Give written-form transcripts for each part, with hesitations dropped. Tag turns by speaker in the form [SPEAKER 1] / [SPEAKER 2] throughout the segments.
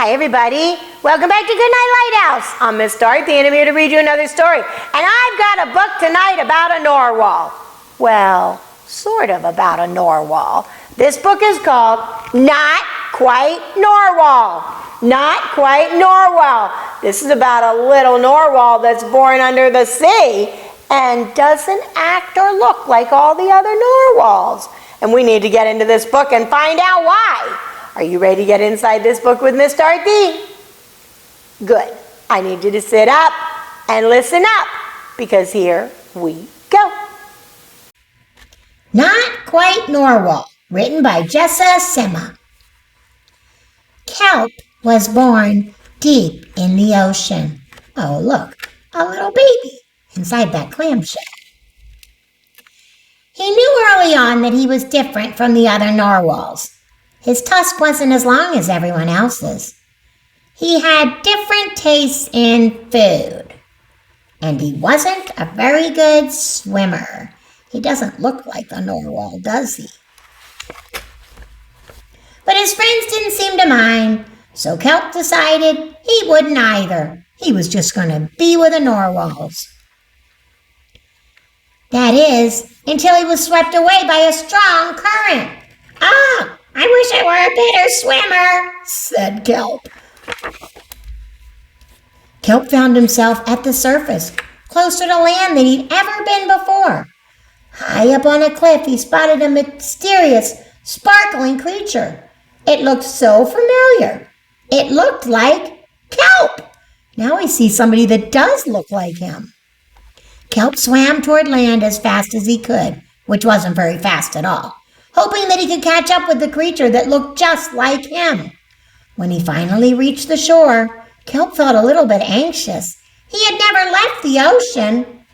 [SPEAKER 1] Hi everybody, welcome back to Goodnight Lighthouse. I'm Miss Dorothy and I'm here to read you another story. And I've got a book tonight about a narwhal. Well, sort of about a narwhal. This book is called Not Quite Narwhal. Not Quite Narwhal. This is about a little narwhal that's born under the sea and doesn't act or look like all the other narwhals. And we need to get into this book and find out why. Are you ready to get inside this book with Miss Dorothy? Good. I need you to sit up and listen up because here we go.
[SPEAKER 2] Not Quite Narwhal, written by Jessie Sima. Kelp was born deep in the ocean. Oh, look, a little baby inside that clamshell. He knew early on that he was different from the other narwhals. His tusk wasn't as long as everyone else's. He had different tastes in food. And he wasn't a very good swimmer. He doesn't look like a narwhal, does he? But his friends didn't seem to mind, so Kelp decided he wouldn't either. He was just going to be with the narwhals. That is, until he was swept away by a strong current. "Ah! I wish I were a better swimmer," said Kelp. Kelp found himself at the surface, closer to land than he'd ever been before. High up on a cliff, he spotted a mysterious, sparkling creature. It looked so familiar. It looked like Kelp. Now he sees somebody that does look like him. Kelp swam toward land as fast as he could, which wasn't very fast at all, hoping that he could catch up with the creature that looked just like him. When he finally reached the shore, Kelp felt a little bit anxious. He had never left the ocean.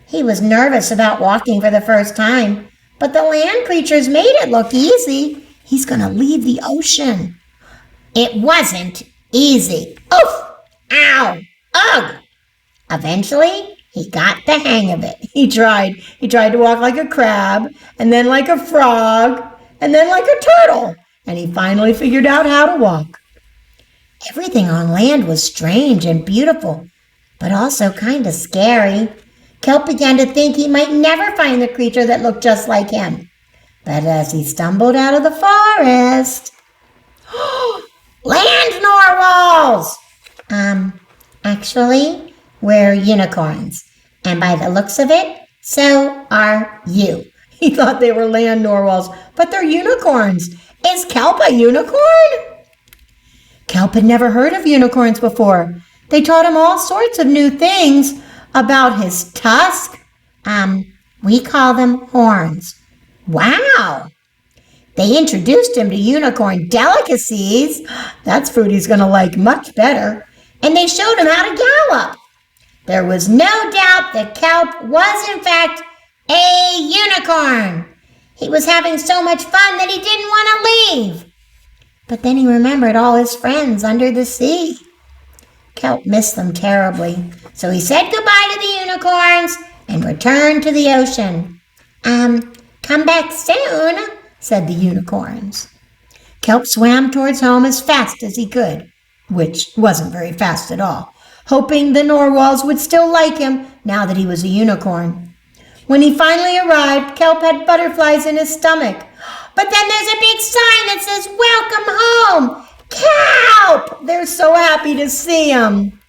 [SPEAKER 2] He was nervous about walking for the first time, but the land creatures made it look easy. He's going to leave the ocean. It wasn't easy. Oof! Ow! Ugh! Eventually, he got the hang of it. He tried to walk like a crab, and then like a frog, and then like a turtle, and he finally figured out how to walk. Everything on land was strange and beautiful, but also kind of scary. Kelp began to think he might never find the creature that looked just like him. But as he stumbled out of the forest... Land narwhals! Actually, we're unicorns. And by the looks of it, so are you. He thought they were land narwhals, but they're unicorns. Is Kelp a unicorn? Kelp had never heard of unicorns before. They taught him all sorts of new things about his tusk. We call them horns. Wow! They introduced him to unicorn delicacies. That's food he's going to like much better. And they showed him how to gallop. There was no doubt that Kelp was, in fact, a unicorn. He was having so much fun that he didn't want to leave. But then he remembered all his friends under the sea. Kelp missed them terribly, so he said goodbye to the unicorns and returned to the ocean. Come back soon, said the unicorns. Kelp swam towards home as fast as he could, which wasn't very fast at all, hoping the narwhals would still like him now that he was a unicorn. When he finally arrived, Kelp had butterflies in his stomach. But then there's a big sign that says, "Welcome home, Kelp!" They're so happy to see him.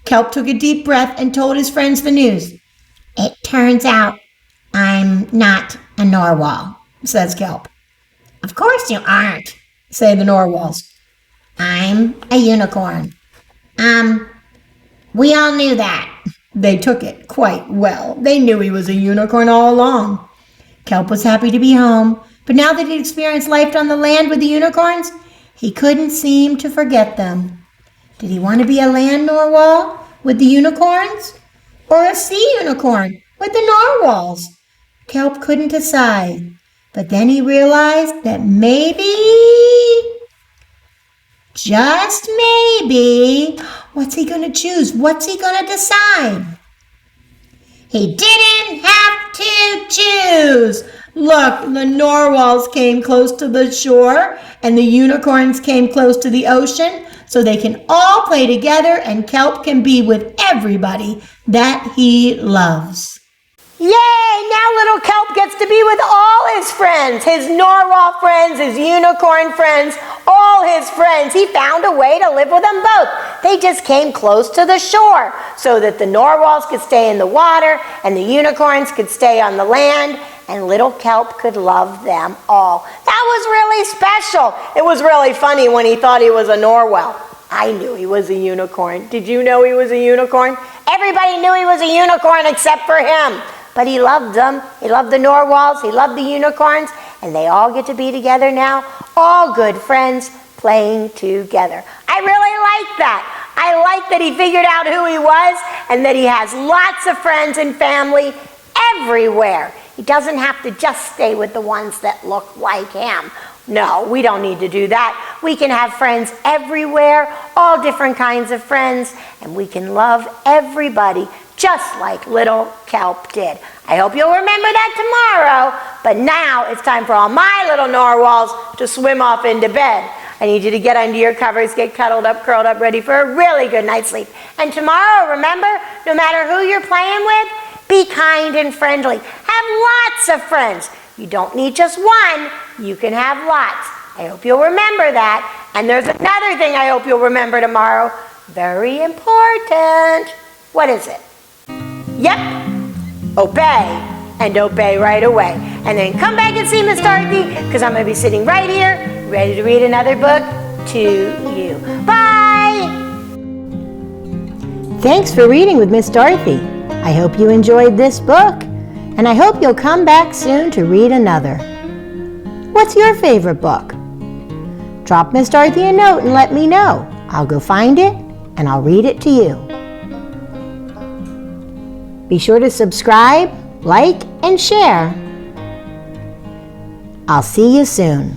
[SPEAKER 2] Kelp took a deep breath and told his friends the news. "It turns out I'm not a narwhal," says Kelp. "Of course you aren't," say the narwhals. "I'm a unicorn." We all knew that." They took it quite well. They knew he was a unicorn all along. Kelp was happy to be home, but now that he'd experienced life on the land with the unicorns, he couldn't seem to forget them. Did he want to be a land narwhal with the unicorns, or a sea unicorn with the narwhals? Kelp couldn't decide, but then he realized that maybe, just maybe, what's he going to choose? What's he going to decide? He didn't have to choose. Look, the narwhals came close to the shore and the unicorns came close to the ocean. so they can all play together and Kelp can be with everybody that he loves.
[SPEAKER 1] Yay! Now little Kelp gets to be with all his friends, his narwhal friends, his unicorn friends, all his friends. He found a way to live with them both. They just came close to the shore so that the narwhals could stay in the water and the unicorns could stay on the land, and little Kelp could love them all. That was really special. It was really funny when he thought he was a narwhal. I knew he was a unicorn. Did you know he was a unicorn? Everybody knew he was a unicorn except for him. But he loved them. He loved the narwhals. He loved the unicorns. And they all get to be together now. All good friends playing together. I really like that. I like that he figured out who he was and that he has lots of friends and family everywhere. He doesn't have to just stay with the ones that look like him. No, we don't need to do that. We can have friends everywhere, all different kinds of friends, and we can love everybody just like little Kelp did. I hope you'll remember that tomorrow, but now it's time for all my little narwhals to swim off into bed. I need you to get under your covers, get cuddled up, curled up, ready for a really good night's sleep. And tomorrow, remember, no matter who you're playing with, be kind and friendly. Have lots of friends. You don't need just one, you can have lots. I hope you'll remember that. And there's another thing I hope you'll remember tomorrow. Very important. What is it? Yep, obey, and obey right away. And then come back and see Miss Dorothy, because I'm going to be sitting right here, ready to read another book to you. Bye! Thanks for reading with Miss Dorothy. I hope you enjoyed this book, and I hope you'll come back soon to read another. What's your favorite book? Drop Miss Dorothy a note and let me know. I'll go find it, and I'll read it to you. Be sure to subscribe, like, and share. I'll see you soon.